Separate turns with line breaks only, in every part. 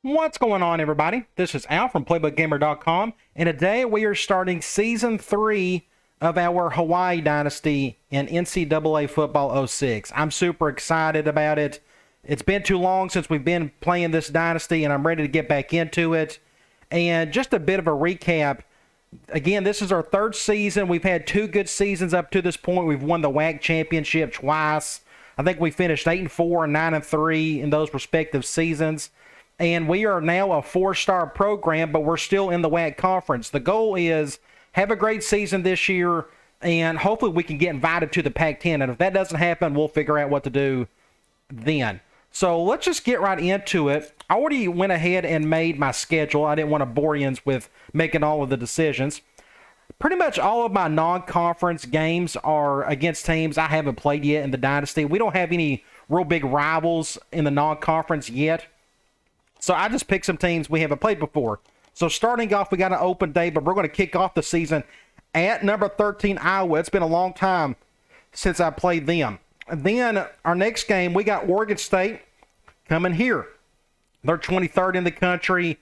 What's going on, everybody? This is Al from PlaybookGamer.com, and today we are starting Season 3 of our Hawaii Dynasty in NCAA Football 06. I'm super excited about it. It's been too long since we've been playing this Dynasty, and I'm ready to get back into it. And just a bit of a recap. Again, this is our third season. We've had 2 good seasons up to this point. We've won the WAC championship twice. I think we finished 8-4 and 9-3 in those respective seasons. And we are now a 4-star program, but we're still in the WAC conference. The goal is have a great season this year, and hopefully we can get invited to the Pac-10. And if that doesn't happen, we'll figure out what to do then. So let's just get right into it. I already went ahead and made my schedule. I didn't want to bore you with making all of the decisions. Pretty much all of my non-conference games are against teams I haven't played yet in the Dynasty. We don't have any real big rivals in the non-conference yet. So I just picked some teams we haven't played before. So starting off, we got an open day, but we're going to kick off the season at number 13, Iowa. It's been a long time since I played them. And then our next game, we got Oregon State coming here. They're 23rd in the country.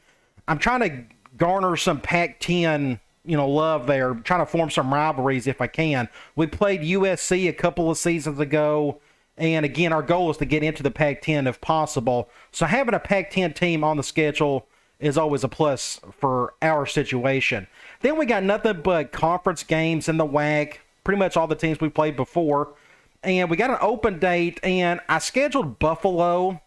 I'm trying to garner some Pac-10, love there. I'm trying to form some rivalries if I can. We played USC a couple of seasons ago. And again, our goal is to get into the Pac-10 if possible. So having a Pac-10 team on the schedule is always a plus for our situation. Then we got nothing but conference games in the WAC. Pretty much all the teams we played before. And we got an open date, and I scheduled Buffalo.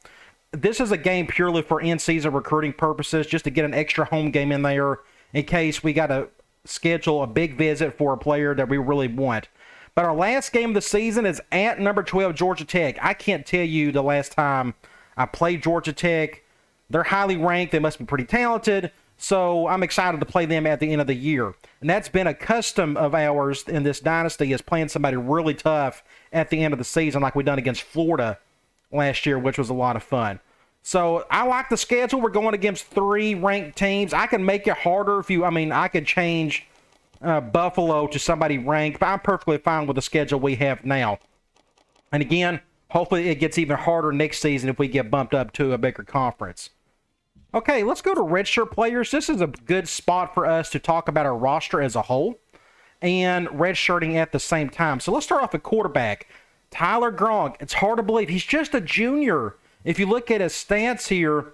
This is a game purely for in-season recruiting purposes, just to get an extra home game in there in case we got to schedule a big visit for a player that we really want. But our last game of the season is at number 12, Georgia Tech. I can't tell you the last time I played Georgia Tech. They're highly ranked. They must be pretty talented. So I'm excited to play them at the end of the year. And that's been a custom of ours in this dynasty, is playing somebody really tough at the end of the season like we done against Florida last year, which was a lot of fun. So I like the schedule. We're going against 3 ranked teams. I can make it harder I could change Buffalo to somebody ranked, but I'm perfectly fine with the schedule we have now. And again, hopefully it gets even harder next season if we get bumped up to a bigger conference. Okay, let's go to redshirt players. This is a good spot for us to talk about our roster as a whole and redshirting at the same time. So let's start off at quarterback. Tyler Gronk. It's hard to believe. He's just a junior. If you look at his stats here,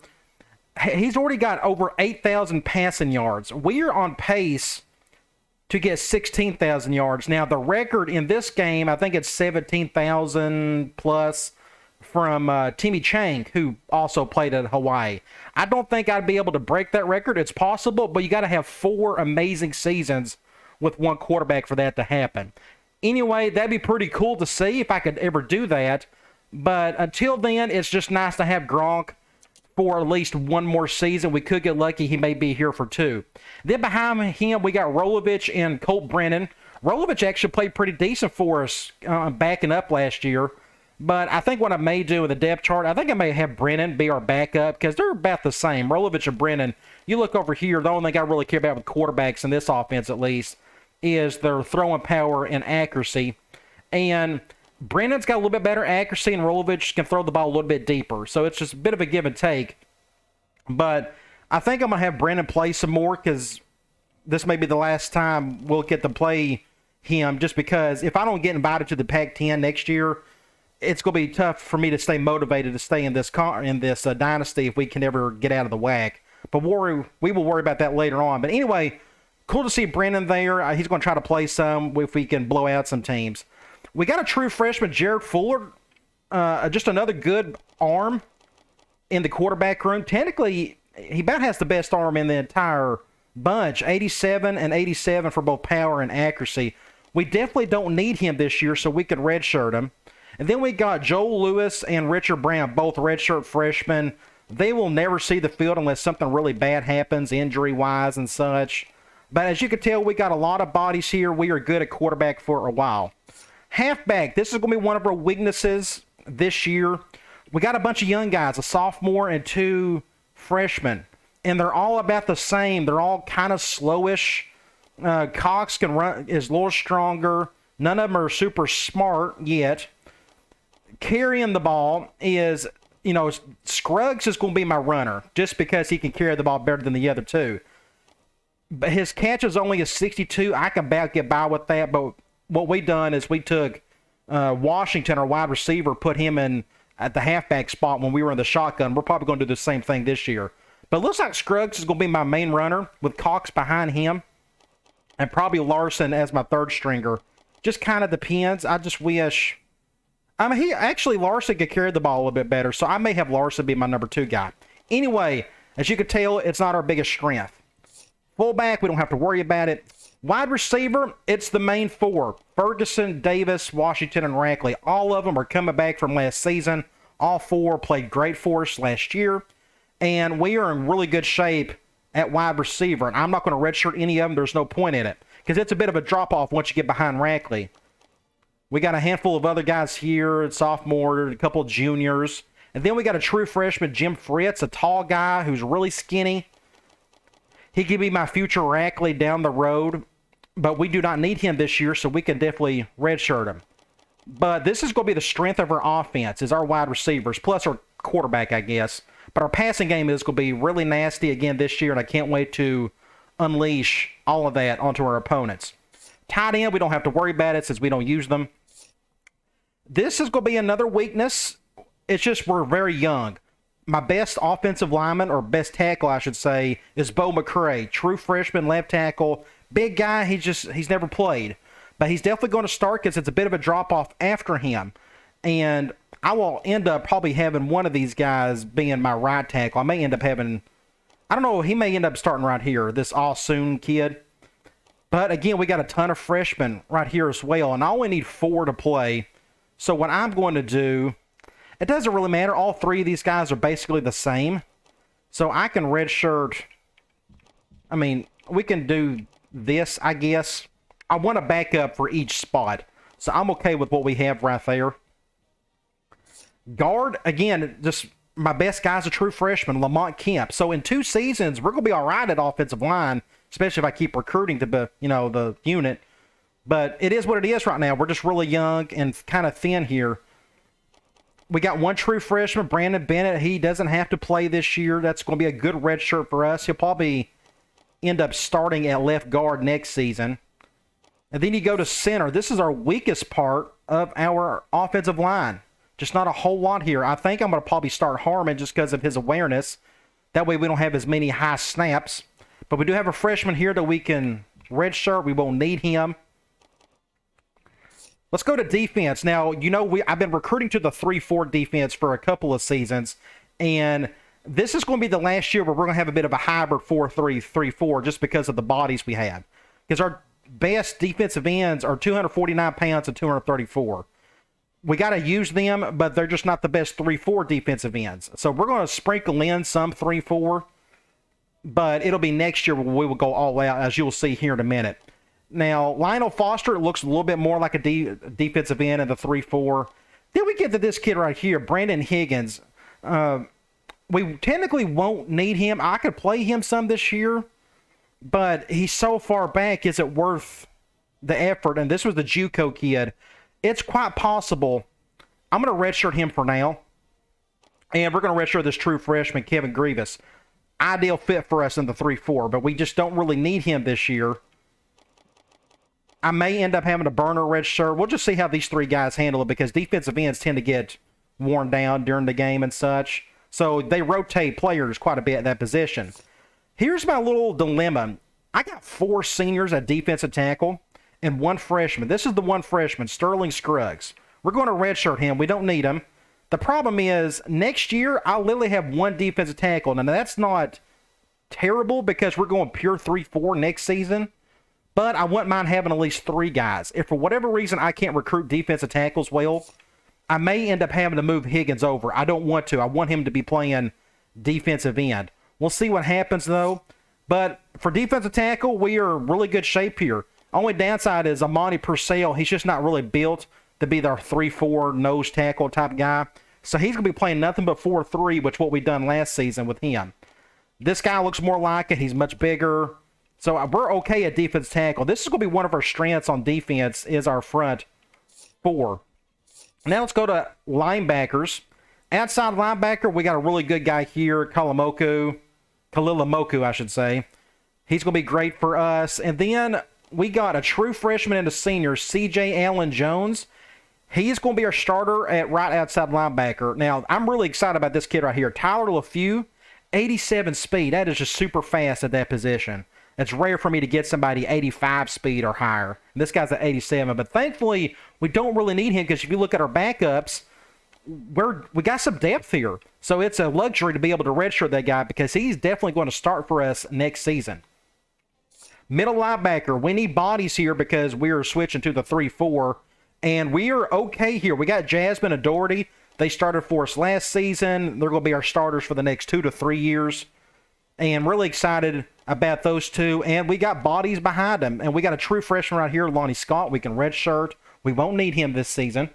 he's already got over 8,000 passing yards. We are on pace to get 16,000 yards. Now, the record in this game, I think it's 17,000 plus from Timmy Chang, who also played at Hawaii. I don't think I'd be able to break that record. It's possible, but you got to have 4 amazing seasons with one quarterback for that to happen. Anyway, that'd be pretty cool to see if I could ever do that. But until then, it's just nice to have Gronk for at least 1 more season. We could get lucky. He may be here for 2. Then behind him, we got Rolovich and Colt Brennan. Rolovich actually played pretty decent for us backing up last year. But I think what I may do in the depth chart, I think I may have Brennan be our backup because they're about the same. Rolovich and Brennan, you look over here, the only thing I really care about with quarterbacks in this offense at least is their throwing power and accuracy. And Brennan's got a little bit better accuracy, and Rolovich can throw the ball a little bit deeper. So it's just a bit of a give and take. But I think I'm going to have Brennan play some more because this may be the last time we'll get to play him, just because if I don't get invited to the Pac-10 next year, it's going to be tough for me to stay motivated to stay in this dynasty if we can ever get out of the WAC. But we will worry about that later on. But anyway, cool to see Brennan there. He's going to try to play some if we can blow out some teams. We got a true freshman, Jared Fuller, just another good arm in the quarterback room. Technically, he about has the best arm in the entire bunch, 87 and 87 for both power and accuracy. We definitely don't need him this year, so we could redshirt him. And then we got Joel Lewis and Richard Brown, both redshirt freshmen. They will never see the field unless something really bad happens, injury-wise and such. But as you can tell, we got a lot of bodies here. We are good at quarterback for a while. Halfback, this is going to be one of our weaknesses this year. We got a bunch of young guys, a sophomore and 2 freshmen, and they're all about the same. They're all kind of slowish. Cox is a little stronger. None of them are super smart yet. Carrying the ball is you know, Scruggs is going to be my runner just because he can carry the ball better than the other two. But his catch is only a 62. I can about get by with that. But what we done is we took Washington, our wide receiver, put him in at the halfback spot when we were in the shotgun. We're probably going to do the same thing this year. But it looks like Scruggs is going to be my main runner with Cox behind him. And probably Larson as my third stringer. Just kind of depends. I just wish... I mean, Larson could carry the ball a little bit better, so I may have Larson be my number 2 guy. Anyway, as you can tell, it's not our biggest strength. Fullback, we don't have to worry about it. Wide receiver, it's the main 4. Ferguson, Davis, Washington, and Rackley. All of them are coming back from last season. All 4 played great for us last year. And we are in really good shape at wide receiver. And I'm not going to redshirt any of them. There's no point in it. Because it's a bit of a drop-off once you get behind Rackley. We got a handful of other guys here, sophomore, a couple of juniors. And then we got a true freshman, Jim Fritz, a tall guy who's really skinny. He could be my future Rackley down the road, but we do not need him this year, so we can definitely redshirt him. But this is going to be the strength of our offense, is our wide receivers, plus our quarterback, I guess. But our passing game is going to be really nasty again this year, and I can't wait to unleash all of that onto our opponents. Tight end, we don't have to worry about it since we don't use them. This is going to be another weakness. It's just we're very young. My best offensive lineman, or best tackle, I should say, is Bo McCray. True freshman, left tackle. Big guy, he's never played. But he's definitely going to start because it's a bit of a drop-off after him. And I will end up probably having one of these guys being my right tackle. I may end up having, I don't know, he may end up starting right here, this All-Soon kid. But again, we got a ton of freshmen right here as well. And I only need 4 to play. So what I'm going to do, it doesn't really matter. All 3 of these guys are basically the same. So I can redshirt. I mean, we can do this, I guess. I want a backup for each spot. So I'm okay with what we have right there. Guard, again, just my best guy's a true freshman, Lamont Kemp. So in 2 seasons, we're going to be all right at offensive line, especially if I keep recruiting to the unit. But it is what it is right now. We're just really young and kind of thin here. We got one true freshman, Brandon Bennett. He doesn't have to play this year. That's going to be a good red shirt for us. He'll probably end up starting at left guard next season. And then you go to center. This is our weakest part of our offensive line. Just not a whole lot here. I think I'm going to probably start Harmon just because of his awareness. That way we don't have as many high snaps. But we do have a freshman here that we can redshirt. We won't need him. Let's go to defense. Now, I've been recruiting to the 3-4 defense for a couple of seasons, and this is going to be the last year where we're going to have a bit of a hybrid 4-3-3-4 just because of the bodies we have. Because our best defensive ends are 249 pounds and 234. We got to use them, but they're just not the best 3-4 defensive ends. So we're going to sprinkle in some 3-4, but it'll be next year when we will go all out, as you'll see here in a minute. Now, Lionel Foster looks a little bit more like a defensive end in the 3-4. Then we get to this kid right here, Brandon Higgins. We technically won't need him. I could play him some this year, but he's so far back. Is it worth the effort? And this was the JUCO kid. It's quite possible. I'm going to redshirt him for now. And we're going to redshirt this true freshman, Kevin Grievous. Ideal fit for us in the 3-4, but we just don't really need him this year. I may end up having to burn a red shirt. We'll just see how these 3 guys handle it because defensive ends tend to get worn down during the game and such. So they rotate players quite a bit at that position. Here's my little dilemma. I got 4 seniors at defensive tackle and 1 freshman. This is the 1 freshman, Sterling Scruggs. We're going to redshirt him. We don't need him. The problem is next year I'll literally have 1 defensive tackle. Now that's not terrible because we're going pure 3-4 next season. But I wouldn't mind having at least 3 guys. If for whatever reason I can't recruit defensive tackles well, I may end up having to move Higgins over. I don't want to. I want him to be playing defensive end. We'll see what happens, though. But for defensive tackle, we are in really good shape here. Only downside is Amani Purcell. He's just not really built to be their 3-4 nose tackle type guy. So he's going to be playing nothing but 4-3, which is what we done last season with him. This guy looks more like it. He's much bigger. So we're okay at defense tackle. This is going to be one of our strengths on defense is our front 4. Now let's go to linebackers. Outside linebacker, we got a really good guy here, Kalilamoku, I should say. He's going to be great for us. And then we got a true freshman and a senior, C.J. Allen Jones. He's going to be our starter at right outside linebacker. Now, I'm really excited about this kid right here. Tyler LeFew, 87 speed. That is just super fast at that position. It's rare for me to get somebody 85 speed or higher. This guy's at 87, but thankfully, we don't really need him because if you look at our backups, we got some depth here. So it's a luxury to be able to redshirt that guy because he's definitely going to start for us next season. Middle linebacker, we need bodies here because we are switching to the 3-4, and we are okay here. We got Jasmine and Doherty. They started for us last season. They're going to be our starters for the next 2 to 3 years, and really excited about those two. And we got bodies behind them, and we got a true freshman right here, Lonnie Scott. We can redshirt. We won't need him this season.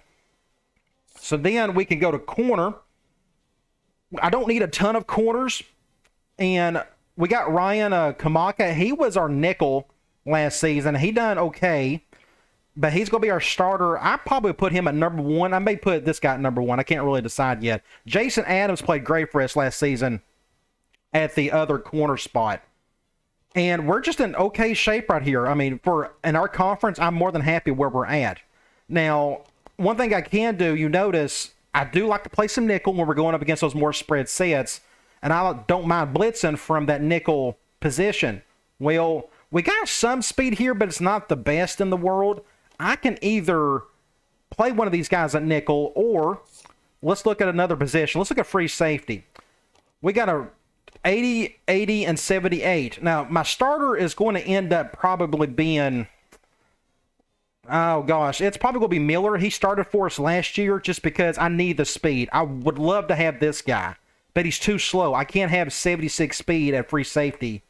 So then we can go to corner. I don't need a ton of corners, and we got Ryan Kamaka. He was our nickel last season. He done okay, but he's going to be our starter. I probably put him at number 1. I may put this guy at number 1. I can't really decide yet. Jason Adams played great for us last season at the other corner spot. And we're just in okay shape right here. I mean, in our conference, I'm more than happy where we're at. Now, one thing I can do, you notice, I do like to play some nickel when we're going up against those more spread sets. And I don't mind blitzing from that nickel position. Well, we got some speed here, but it's not the best in the world. I can either play one of these guys at nickel, or let's look at another position. Let's look at free safety. We got a 80, 80, and 78. Now, my starter is going to end up probably being, oh gosh, it's probably going to be Miller. He started for us last year just because I need the speed. I would love to have this guy, but he's too slow. I can't have 76 speed at free safety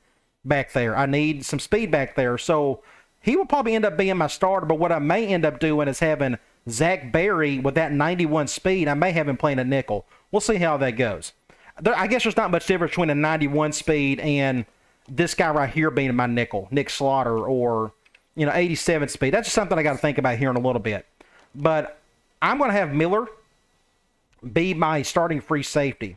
back there. I need some speed back there. So he will probably end up being my starter, but what I may end up doing is having Zach Berry with that 91 speed. I may have him playing a nickel. We'll see how that goes. I guess there's not much difference between a 91 speed and this guy right here being my nickel, Nick Slaughter, or 87 speed. That's just something I got to think about here in a little bit. But I'm going to have Miller be my starting free safety.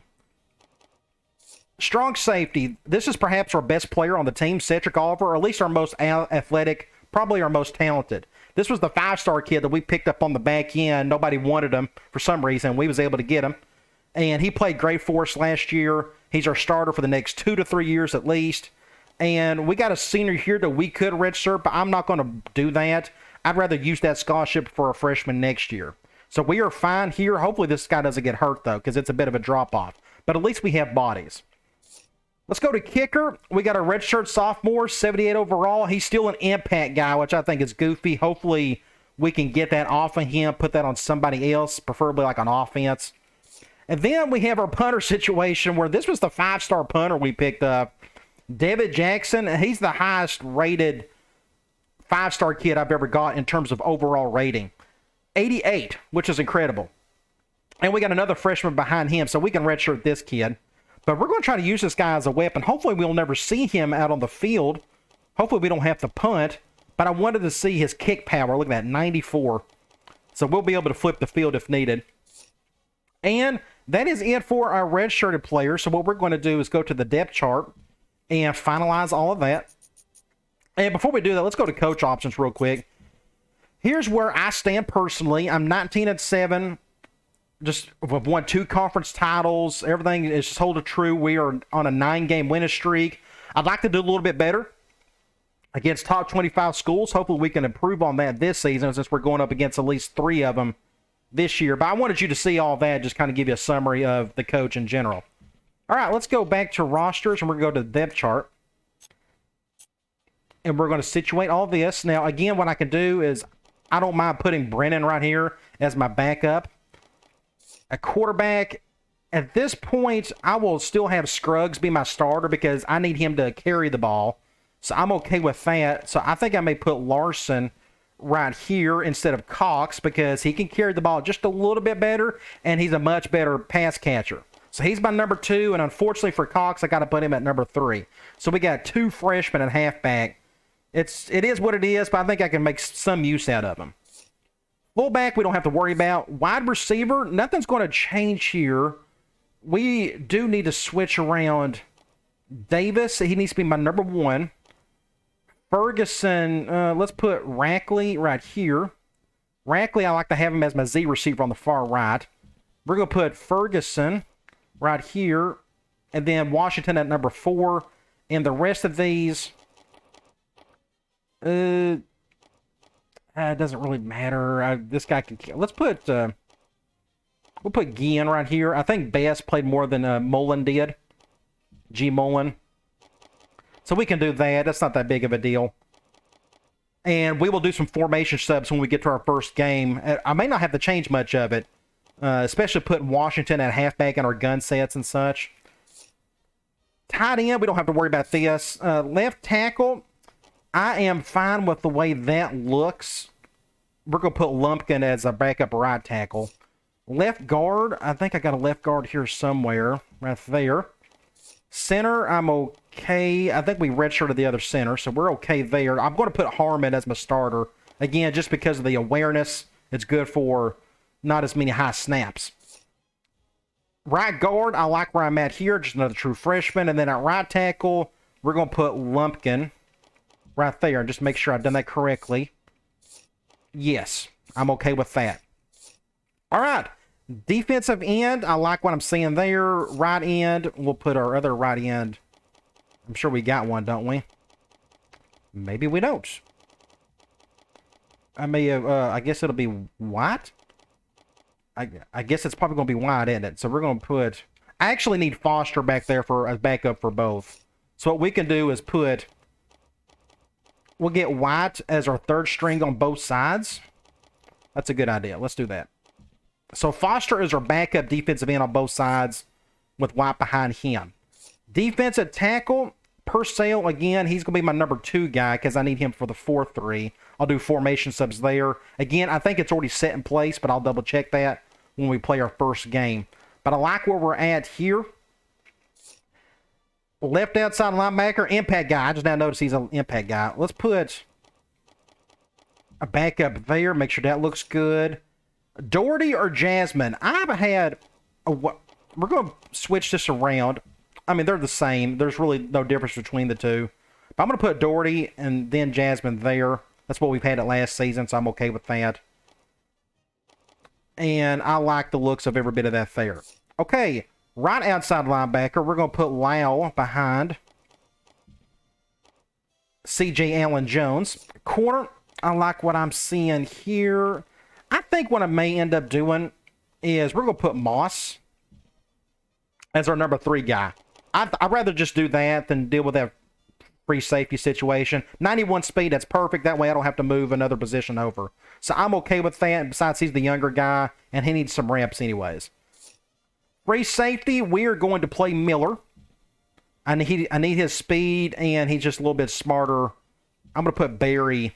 Strong safety. This is perhaps our best player on the team, Cedric Oliver, or at least our most athletic, probably our most talented. This was the 5-star kid that we picked up on the back end. Nobody wanted him for some reason. We was able to get him. And he played great for us last year. He's our starter for the next 2 to 3 years at least. And we got a senior here that we could redshirt, but I'm not going to do that. I'd rather use that scholarship for a freshman next year. So we are fine here. Hopefully this guy doesn't get hurt, though, because it's a bit of a drop-off. But at least we have bodies. Let's go to kicker. We got a redshirt sophomore, 78 overall. He's still an impact guy, which I think is goofy. Hopefully we can get that off of him, put that on somebody else, preferably like on offense. And then we have our punter situation where this was the 5-star punter we picked up. David Jackson, he's the highest rated 5-star kid I've ever got in terms of overall rating. 88, which is incredible. And we got another freshman behind him, so we can redshirt this kid. But we're going to try to use this guy as a weapon. Hopefully we'll never see him out on the field. Hopefully we don't have to punt. But I wanted to see his kick power. Look at that, 94. So we'll be able to flip the field if needed. And that is it for our redshirted players. So what we're going to do is go to the depth chart and finalize all of that. And before we do that, let's go to coach options real quick. Here's where I stand personally. I'm 19-7. Just we've won 2 conference titles. Everything is just holding true. We are on a 9-game winning streak. I'd like to do a little bit better against top 25 schools. Hopefully we can improve on that this season since we're going up against at least 3 of them this year. But I wanted you to see all that, just kind of give you a summary of the coach in general. All right, let's go back to rosters, and we're going to go to the depth chart. And we're going to situate all this. Now, again, what I can do is I don't mind putting Brennan right here as my backup. A quarterback, at this point, I will still have Scruggs be my starter because I need him to carry the ball. So I'm okay with that. So I think I may put Larson right here instead of Cox because he can carry the ball just a little bit better, and he's a much better pass catcher. So he's my number 2, and unfortunately for Cox, I got to put him at number 3. So we got 2 freshmen at halfback. It is what it is, but I think I can make some use out of them. Fullback, we don't have to worry about. Wide receiver, nothing's going to change here. We do need to switch around Davis. He needs to be my number 1. Ferguson, let's put Rackley right here. Rackley, I like to have him as my Z receiver on the far right. We're going to put Ferguson right here. And then Washington at number 4. And the rest of these, it doesn't really matter. This guy can. Let's put. We'll put Guillen right here. I think Bass played more than Mullen did. G. Mullen. So we can do that. That's not that big of a deal. And we will do some formation subs when we get to our first game. I may not have to change much of it, especially putting Washington at halfback in our gun sets and such. Tight end, we don't have to worry about this. Left tackle, I am fine with the way that looks. We're going to put Lumpkin as a backup right tackle. Left guard, I think I got a left guard here somewhere. Right there. Center, I'm okay. I think we redshirted the other center, so we're okay there. I'm going to put Harmon as my starter. Again, just because of the awareness, it's good for not as many high snaps. Right guard, I like where I'm at here. Just another true freshman. And then at right tackle, we're going to put Lumpkin right there. Just make sure I've done that correctly. Yes, I'm okay with that. All right. Defensive end, I like what I'm seeing there. Right end, we'll put our other right end. I'm sure we got one, don't we? Maybe we don't. I may have, I guess it'll be white. I guess it's probably going to be wide, isn't it? So we're going to put... I actually need Foster back there for a backup for both. So what we can do is put... We'll get White as our third string on both sides. That's a good idea. Let's do that. So Foster is our backup defensive end on both sides with White behind him. Defensive tackle, Purcell, again, he's going to be my number 2 guy because I need him for the 4-3. I'll do formation subs there. Again, I think it's already set in place, but I'll double check that when we play our first game. But I like where we're at here. Left outside linebacker, impact guy. I just now noticed he's an impact guy. Let's put a backup there. Make sure that looks good. Doherty or Jasmine? I've had a... We're going to switch this around. I mean, they're the same. There's really no difference between the two. But I'm going to put Doherty and then Jasmine there. That's what we've had it last season, so I'm okay with that. And I like the looks of every bit of that there. Okay, right outside linebacker, we're going to put Lau behind C.J. Allen-Jones. Corner, I like what I'm seeing here. I think what I may end up doing is we're going to put Moss as our number 3 guy. I'd rather just do that than deal with that free safety situation. 91 speed, that's perfect. That way I don't have to move another position over. So I'm okay with that. Besides, he's the younger guy, and he needs some reps anyways. Free safety, we are going to play Miller. I need his speed, and he's just a little bit smarter. I'm going to put Barry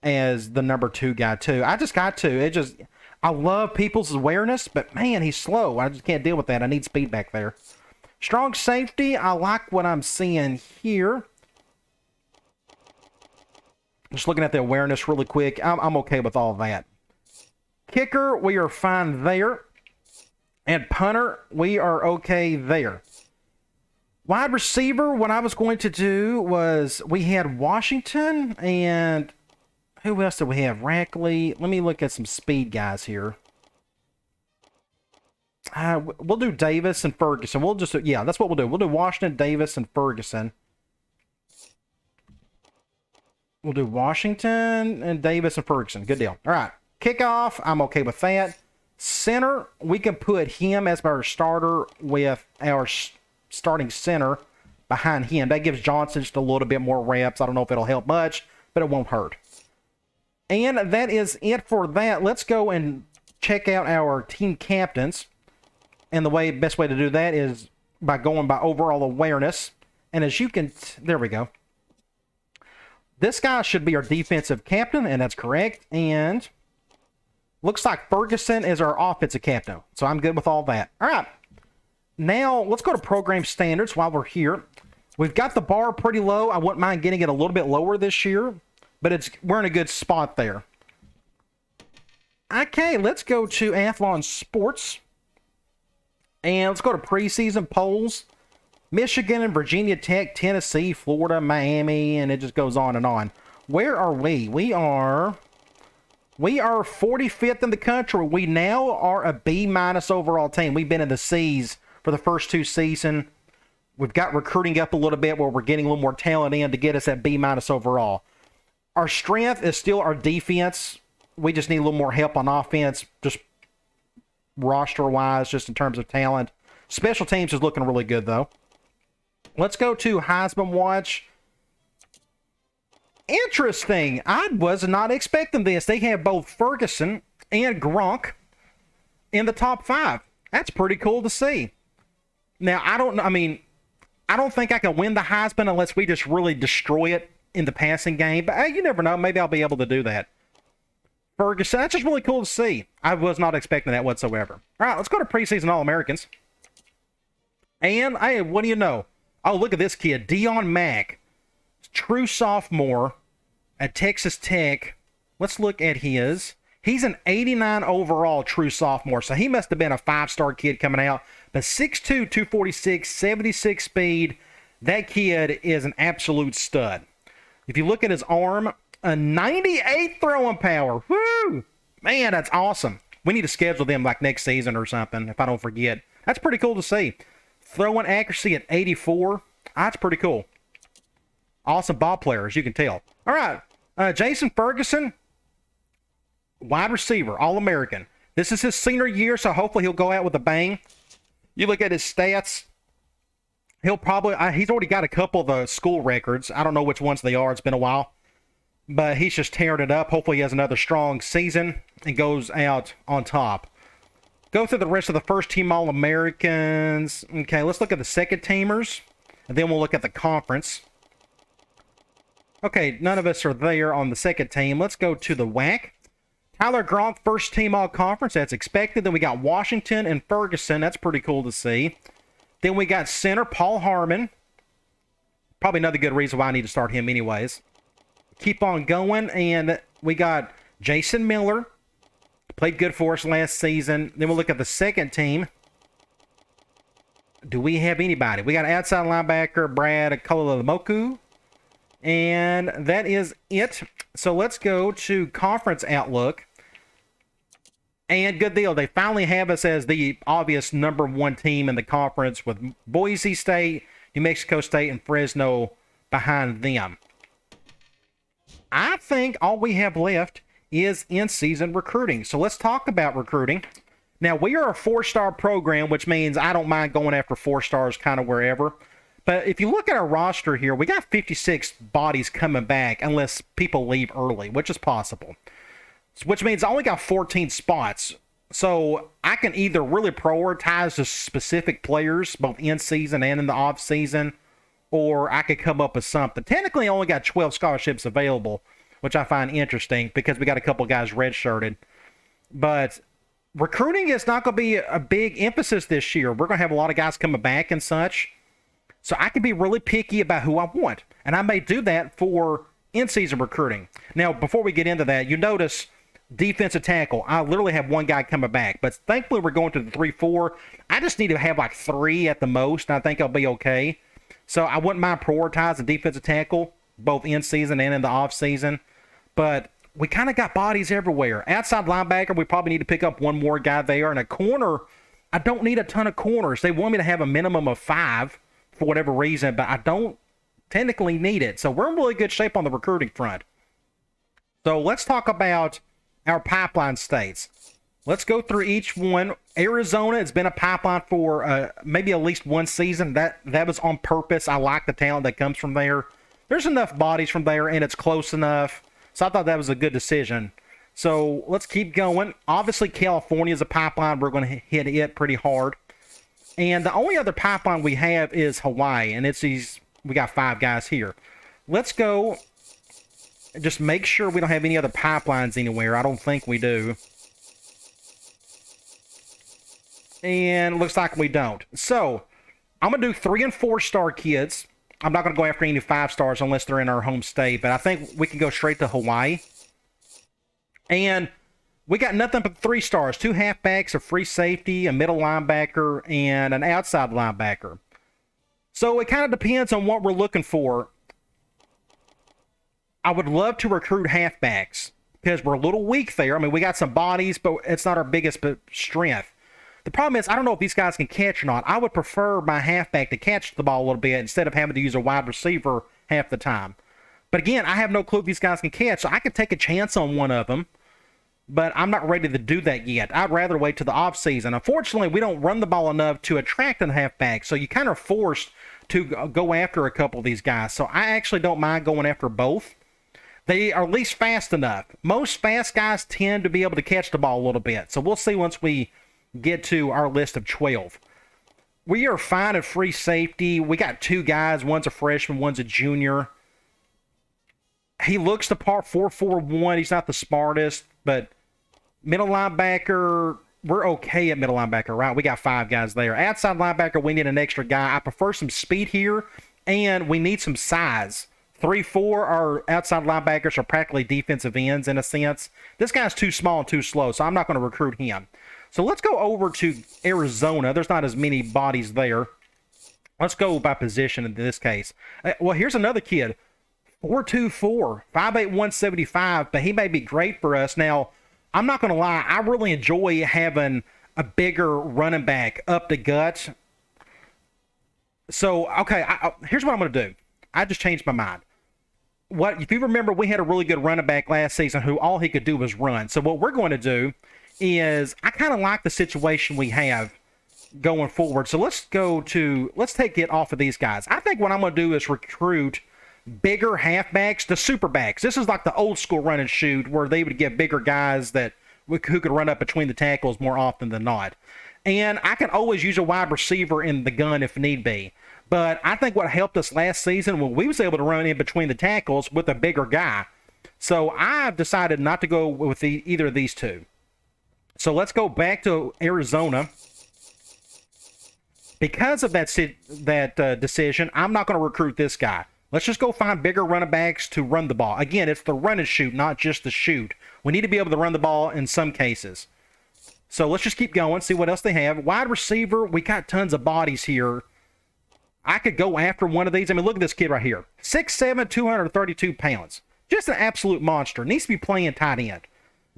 as the number 2 guy, too. I just got to. I love people's awareness, but, man, he's slow. I just can't deal with that. I need speed back there. Strong safety, I like what I'm seeing here. Just looking at the awareness really quick. I'm okay with all that. Kicker, we are fine there. And punter, we are okay there. Wide receiver, what I was going to do was we had Washington and who else did we have? Rackley. Let me look at some speed guys here. We'll do Davis and Ferguson. Yeah, that's what we'll do. We'll do Washington, Davis, and Ferguson. We'll do Washington and Davis and Ferguson. Good deal. All right. Kickoff, I'm okay with that. Center, we can put him as our starter with our starting center behind him. That gives Johnson just a little bit more reps. I don't know if it'll help much, but it won't hurt. And that is it for that. Let's go and check out our team captains. And the best way to do that is by going by overall awareness. And as you can... There we go. This guy should be our defensive captain, and that's correct. And looks like Ferguson is our offensive captain. So I'm good with all that. All right. Now, let's go to program standards while we're here. We've got the bar pretty low. I wouldn't mind getting it a little bit lower this year. But we're in a good spot there. Okay, let's go to Athlon Sports. And let's go to preseason polls. Michigan and Virginia Tech, Tennessee, Florida, Miami, and it just goes on and on. Where are we? We are 45th in the country. We now are a B- overall team. We've been in the C's for the first 2 seasons. We've got recruiting up a little bit where we're getting a little more talent in to get us at B- overall. Our strength is still our defense. We just need a little more help on offense, just roster-wise, just in terms of talent. Special teams is looking really good, though. Let's go to Heisman Watch. Interesting. I was not expecting this. They have both Ferguson and Gronk in the top 5. That's pretty cool to see. Now, I don't think I can win the Heisman unless we just really destroy it in the passing game. But hey, you never know. Maybe I'll be able to do that. Ferguson, that's just really cool to see. I was not expecting that whatsoever. All right, let's go to preseason All-Americans. And, hey, what do you know? Oh, look at this kid, Dion Mack. True sophomore at Texas Tech. Let's look at his. He's an 89 overall true sophomore, so he must have been a 5-star kid coming out. But 6'2", 246, 76 speed. That kid is an absolute stud. If you look at his arm, a 98 throwing power. Woo! Man, that's awesome. We need to schedule them like next season or something, if I don't forget. That's pretty cool to see. Throwing accuracy at 84. That's pretty cool. Awesome ball player, as you can tell. All right. Jason Ferguson, wide receiver, All-American. This is his senior year, so hopefully he'll go out with a bang. You look at his stats. He'll probably... he's already got a couple of the school records. I don't know which ones they are. It's been a while. But he's just tearing it up. Hopefully he has another strong season and goes out on top. Go through the rest of the first-team All-Americans. Okay, let's look at the second-teamers. And then we'll look at the conference. Okay, none of us are there on the second team. Let's go to the WAC. Tyler Gronk, first-team All-Conference. That's expected. Then we got Washington and Ferguson. That's pretty cool to see. Then we got center Paul Harmon. Probably another good reason why I need to start him anyways. Keep on going. And we got Jason Miller. Played good for us last season. Then we'll look at the second team. Do we have anybody? We got outside linebacker Brad Kolalamoku. And that is it. So let's go to conference outlook. And good deal. They finally have us as the obvious number 1 team in the conference with Boise State, New Mexico State, and Fresno behind them. I think all we have left is in-season recruiting. So let's talk about recruiting. Now, we are a 4-star program, which means I don't mind going after 4 stars kind of wherever. But if you look at our roster here, we got 56 bodies coming back unless people leave early, which is possible. Which means I only got 14 spots. So I can either really prioritize the specific players, both in season and in the off season, or I could come up with something. Technically, I only got 12 scholarships available, which I find interesting because we got a couple guys redshirted. But recruiting is not going to be a big emphasis this year. We're going to have a lot of guys coming back and such. So I can be really picky about who I want. And I may do that for in-season recruiting. Now, before we get into that, you notice defensive tackle. I literally have 1 guy coming back. But thankfully, we're going to the 3-4. I just need to have like 3 at the most, and I think I'll be okay. So I wouldn't mind prioritizing defensive tackle, both in-season and in the off-season. But we kind of got bodies everywhere. Outside linebacker, we probably need to pick up 1 more guy there. And a corner, I don't need a ton of corners. They want me to have a minimum of 5 for whatever reason, but I don't technically need it. So we're in really good shape on the recruiting front. So let's talk about our pipeline states. Let's go through each one. Arizona, it's been a pipeline for maybe at least 1 season. That was on purpose. I like the talent that comes from there. There's enough bodies from there, and it's close enough. So I thought that was a good decision. So let's keep going. Obviously, California is a pipeline. We're going to hit it pretty hard. And the only other pipeline we have is Hawaii, and it's these. We got 5 guys here. Let's go. Just make sure we don't have any other pipelines anywhere. I don't think we do. And looks like we don't. So I'm going to do 3- and 4-star kids. I'm not going to go after any 5 stars unless they're in our home state, but I think we can go straight to Hawaii. And We got nothing but 3 stars, 2 halfbacks, a free safety, a middle linebacker, and an outside linebacker. So it kind of depends on what we're looking for. I would love to recruit halfbacks because we're a little weak there. I mean, we got some bodies, but it's not our biggest strength. The problem is, I don't know if these guys can catch or not. I would prefer my halfback to catch the ball a little bit instead of having to use a wide receiver half the time. But again, I have no clue if these guys can catch, so I could take a chance on one of them. But I'm not ready to do that yet. I'd rather wait to the offseason. Unfortunately, we don't run the ball enough to attract a halfback, so you kind of forced to go after a couple of these guys. So I actually don't mind going after both. They are at least fast enough. Most fast guys tend to be able to catch the ball a little bit. So we'll see once we get to our list of 12. We are fine at free safety. We got 2 guys. One's a freshman, one's a junior. He looks the part, 4.41. He's not the smartest, but middle linebacker, we're okay at middle linebacker, right? We got 5 guys there. Outside linebacker, we need an extra guy. I prefer some speed here, and we need some size. 3-4, our outside linebackers are practically defensive ends in a sense. This guy's too small and too slow, so I'm not going to recruit him. So let's go over to Arizona. There's not as many bodies there. Let's go by position in this case. Well, here's another kid. 4.24, 5'8", 175, but he may be great for us. Now, I'm not going to lie. I really enjoy having a bigger running back up the gut. So, okay, here's what I'm going to do. I just changed my mind. If you remember, we had a really good running back last season who all he could do was run. So what we're going to do is I kind of like the situation we have going forward. So let's take it off of these guys. I think what I'm going to do is recruit bigger halfbacks, the superbacks. This is like the old school run and shoot where they would get bigger guys who could run up between the tackles more often than not. And I can always use a wide receiver in the gun if need be. But I think what helped us last season was we was able to run in between the tackles with a bigger guy. So I've decided not to go with either of these two. So let's go back to Arizona. Because of that decision, I'm not going to recruit this guy. Let's just go find bigger running backs to run the ball. Again, it's the run and shoot, not just the shoot. We need to be able to run the ball in some cases. So let's just keep going, see what else they have. Wide receiver, we got tons of bodies here. I could go after one of these. I mean, look at this kid right here. 6'7", 232 pounds. Just an absolute monster. Needs to be playing tight end.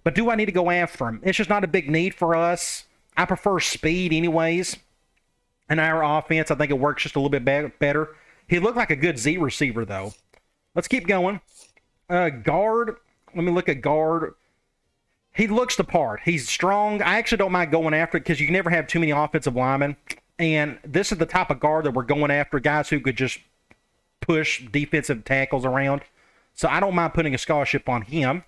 But do I need to go after him? It's just not a big need for us. I prefer speed anyways. In our offense, I think it works just a little bit better. He looked like a good Z receiver, though. Let's keep going. Guard. Let me look at guard. He looks the part. He's strong. I actually don't mind going after it because you can never have too many offensive linemen. And this is the type of guard that we're going after, guys who could just push defensive tackles around. So I don't mind putting a scholarship on him.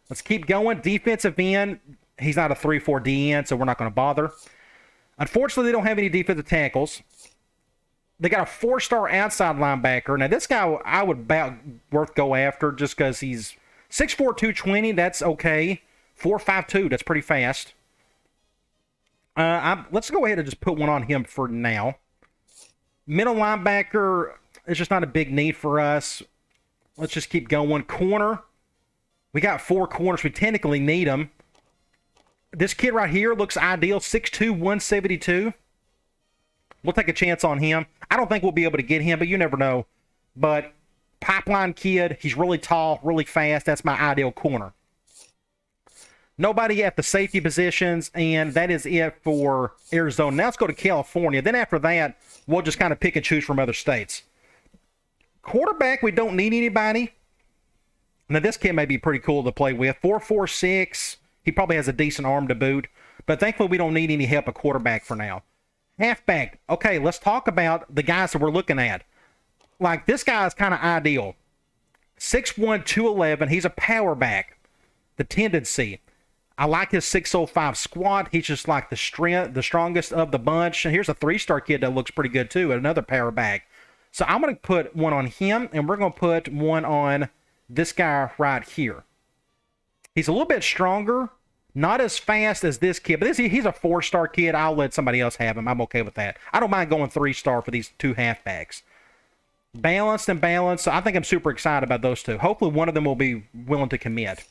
Let's keep going. Defensive end. He's not a 3-4 D end, so we're not going to bother. Unfortunately, they don't have any defensive tackles. They got a 4-star outside linebacker. Now, this guy I would about worth go after just because he's 6'4", 220. That's okay. 4.52. That's pretty fast. Let's go ahead and just put one on him for now. Middle linebacker is just not a big need for us. Let's just keep going. Corner. We got 4 corners. We technically need them. This kid right here looks ideal. 6'2", 172. We'll take a chance on him. I don't think we'll be able to get him, but you never know. But pipeline kid, he's really tall, really fast. That's my ideal corner. Nobody at the safety positions, and that is it for Arizona. Now let's go to California. Then after that, we'll just kind of pick and choose from other states. Quarterback, we don't need anybody. Now this kid may be pretty cool to play with. 4.46. He probably has a decent arm to boot. But thankfully, we don't need any help at quarterback for now. Halfback. Okay, let's talk about the guys that we're looking at. Like, this guy is kind of ideal. 6'1", 211. He's a power back. The tendency. I like his 605 squat. He's just like the strongest of the bunch. And here's a 3-star kid that looks pretty good too. Another power back. So I'm going to put one on him, and we're going to put one on this guy right here. He's a little bit stronger. Not as fast as this kid, but he's a 4-star kid. I'll let somebody else have him. I'm okay with that. I don't mind going 3-star for these 2 halfbacks. Balanced and balanced. So I think I'm super excited about those two. Hopefully one of them will be willing to commit.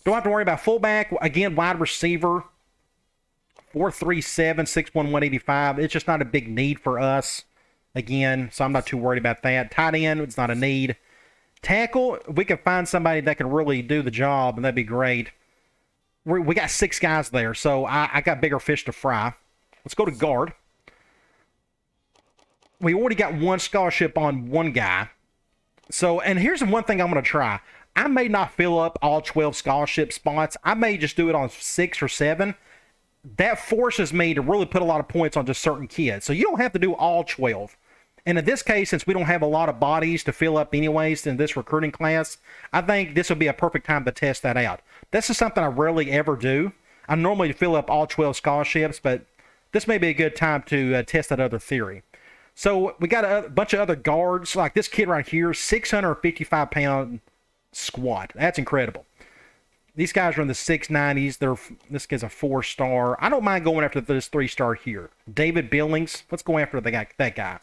Don't have to worry about fullback. Again, wide receiver, 4'3", 6'1", 185. It's just not a big need for us. Again, so I'm not too worried about that. Tight end, it's not a need. Tackle, we can find somebody that can really do the job, and that'd be great. We got 6 guys there, so I got bigger fish to fry. Let's go to guard. We already got 1 scholarship on 1 guy. So, and here's the one thing I'm going to try. I may not fill up all 12 scholarship spots. I may just do it on 6 or 7. That forces me to really put a lot of points on just certain kids. So you don't have to do all 12. And in this case, since we don't have a lot of bodies to fill up anyways in this recruiting class, I think this would be a perfect time to test that out. This is something I rarely ever do. I normally fill up all 12 scholarships, but this may be a good time to test that other theory. So we got a bunch of other guards, like this kid right here, 655-pound squat. That's incredible. These guys are in the 690s. This kid's a 4-star. I don't mind going after this 3-star here. David Billings. Let's go after that guy.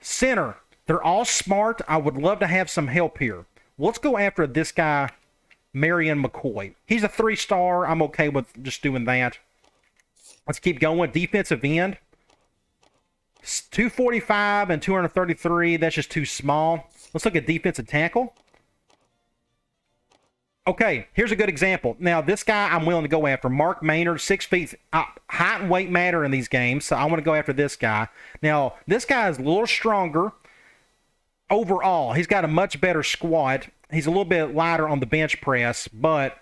Center. They're all smart. I would love to have some help here. Let's go after this guy, Marion McCoy. He's a 3-star. I'm okay with just doing that. Let's keep going. Defensive end. 245 and 233. That's just too small. Let's look at defensive tackle. Okay, here's a good example. Now, this guy I'm willing to go after. Mark Maynard, 6 feet. Height and weight matter in these games, so I want to go after this guy. Now, this guy is a little stronger overall. He's got a much better squat. He's a little bit lighter on the bench press, but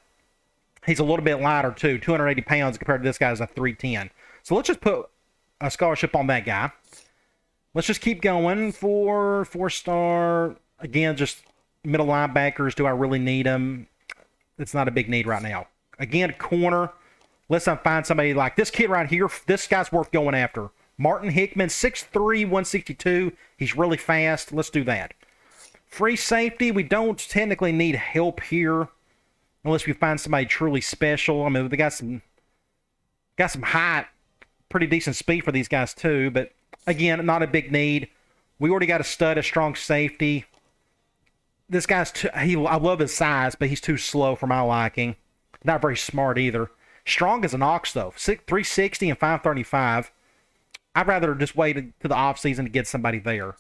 he's a little bit lighter too, 280 pounds compared to this guy's a 310. So let's just put a scholarship on that guy. Let's just keep going for 4-star. Again, just middle linebackers. Do I really need them? It's not a big need right now. Again, corner. Let's find somebody like this kid right here. This guy's worth going after. Martin Hickman, 6'3", 162. He's really fast. Let's do that. Free safety. We don't technically need help here unless we find somebody truly special. I mean, they got some height, pretty decent speed for these guys too. But again, not a big need. We already got a stud, a strong safety. This guy's I love his size, but he's too slow for my liking. Not very smart either. Strong as an ox, though. 360 and 535. I'd rather just wait to the offseason to get somebody there.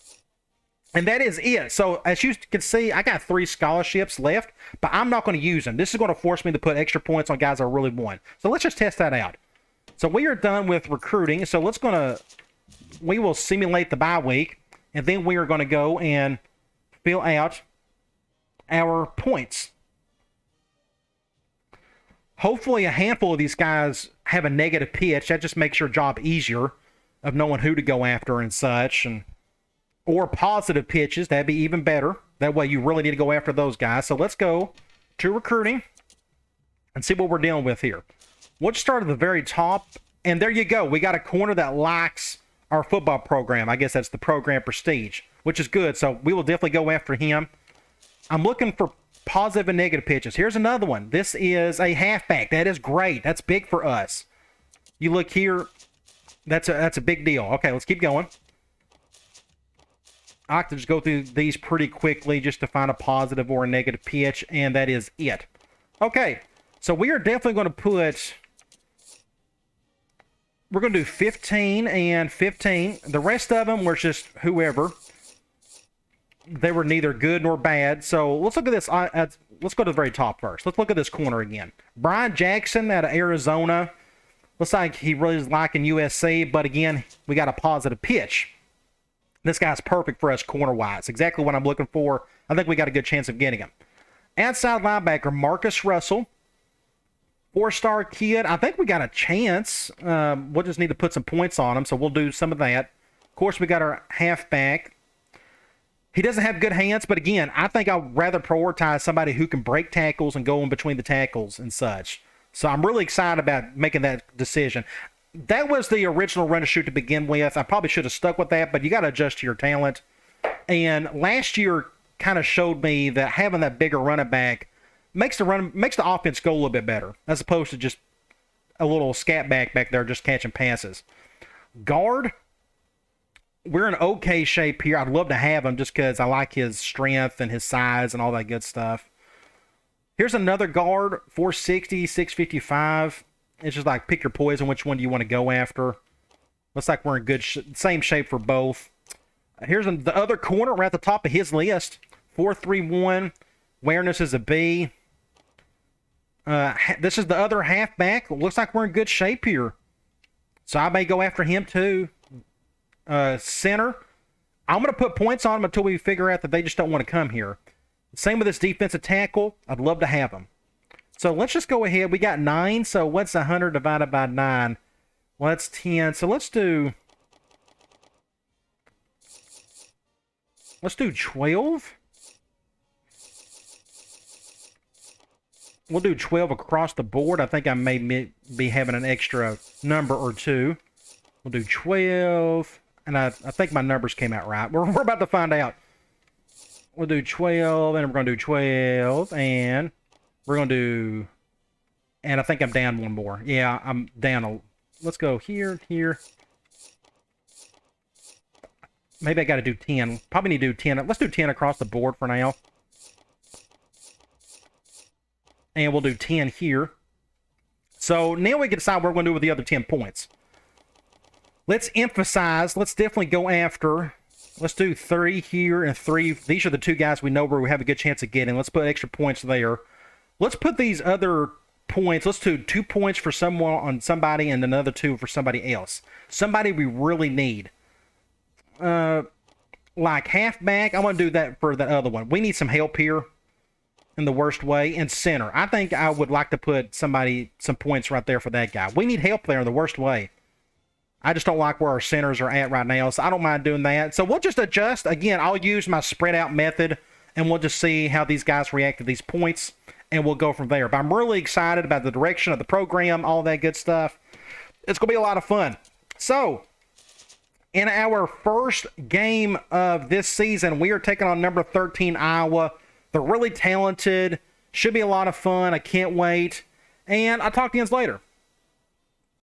And that is it. So, as you can see, I got 3 scholarships left, but I'm not going to use them. This is going to force me to put extra points on guys I really want. So, let's just test that out. So, we are done with recruiting. So, we will simulate the bye week, and then we are going to go and fill out our points. Hopefully a handful of these guys have a negative pitch. That just makes your job easier of knowing who to go after and such, or positive pitches. That'd be even better. That way you really need to go after those guys. So let's go to recruiting and see what we're dealing with here. We'll just start at the very top, and there you go. We got a corner that likes our football program. I guess that's the program prestige, which is good. So we will definitely go after him. I'm looking for positive and negative pitches. Here's another one. This is a halfback. That is great. That's big for us. You look here. That's a big deal. Okay, let's keep going. I like to just go through these pretty quickly just to find a positive or a negative pitch, and that is it. Okay, so we are definitely going to put... We're going to do 15 and 15. The rest of them were just whoever. They were neither good nor bad. So let's look at this. Let's go to the very top first. Let's look at this corner again. Brian Jackson out of Arizona. Looks like he really is liking USC, but again, we got a positive pitch. This guy's perfect for us corner-wise. Exactly what I'm looking for. I think we got a good chance of getting him. Outside linebacker, Marcus Russell. 4-star kid. I think we got a chance. We'll just need to put some points on him, so we'll do some of that. Of course, we got our halfback. He doesn't have good hands, but again, I think I'd rather prioritize somebody who can break tackles and go in between the tackles and such. So I'm really excited about making that decision. That was the original run and shoot to begin with. I probably should have stuck with that, but you got to adjust to your talent. And last year kind of showed me that having that bigger running back makes the offense go a little bit better, as opposed to just a little scat back there just catching passes. Guard. We're in okay shape here. I'd love to have him just because I like his strength and his size and all that good stuff. Here's another guard, 460, 655. It's just like pick your poison. Which one do you want to go after? Looks like we're in good same shape for both. Here's the other corner. We're at the top of his list. 431. Awareness is a B. This is the other halfback. Looks like we're in good shape here. So I may go after him too. Center. I'm going to put points on them until we figure out that they just don't want to come here. Same with this defensive tackle. I'd love to have him. So let's just go ahead. We got 9. So what's 100 divided by 9? Well, that's 10. So let's do 12. We'll do 12 across the board. I think I may be having an extra number or two. We'll do 12. And I think my numbers came out right. We're about to find out. We'll do 12, and we're going to do 12, and we're going to do... And I think I'm down one more. Yeah, I'm down. Let's go here. Maybe I got to do 10. Probably need to do 10. Let's do 10 across the board for now. And we'll do 10 here. So now we can decide what we're going to do with the other 10 points. Let's emphasize. Let's definitely go after. Let's do 3 here and 3. These are the two guys we know where we have a good chance of getting. Let's put extra points there. Let's put these other points. Let's do 2 points for someone on somebody and another 2 for somebody else. Somebody we really need. Like halfback. I want to do that for the other one. We need some help here. In the worst way, and center. I think I would like to put some points right there for that guy. We need help there in the worst way. I just don't like where our centers are at right now, so I don't mind doing that. So we'll just adjust. Again, I'll use my spread out method, and we'll just see how these guys react to these points, and we'll go from there. But I'm really excited about the direction of the program, all that good stuff. It's going to be a lot of fun. So, in our first game of this season, we are taking on number 13, Iowa. They're really talented. Should be a lot of fun. I can't wait. And I'll talk to you guys later.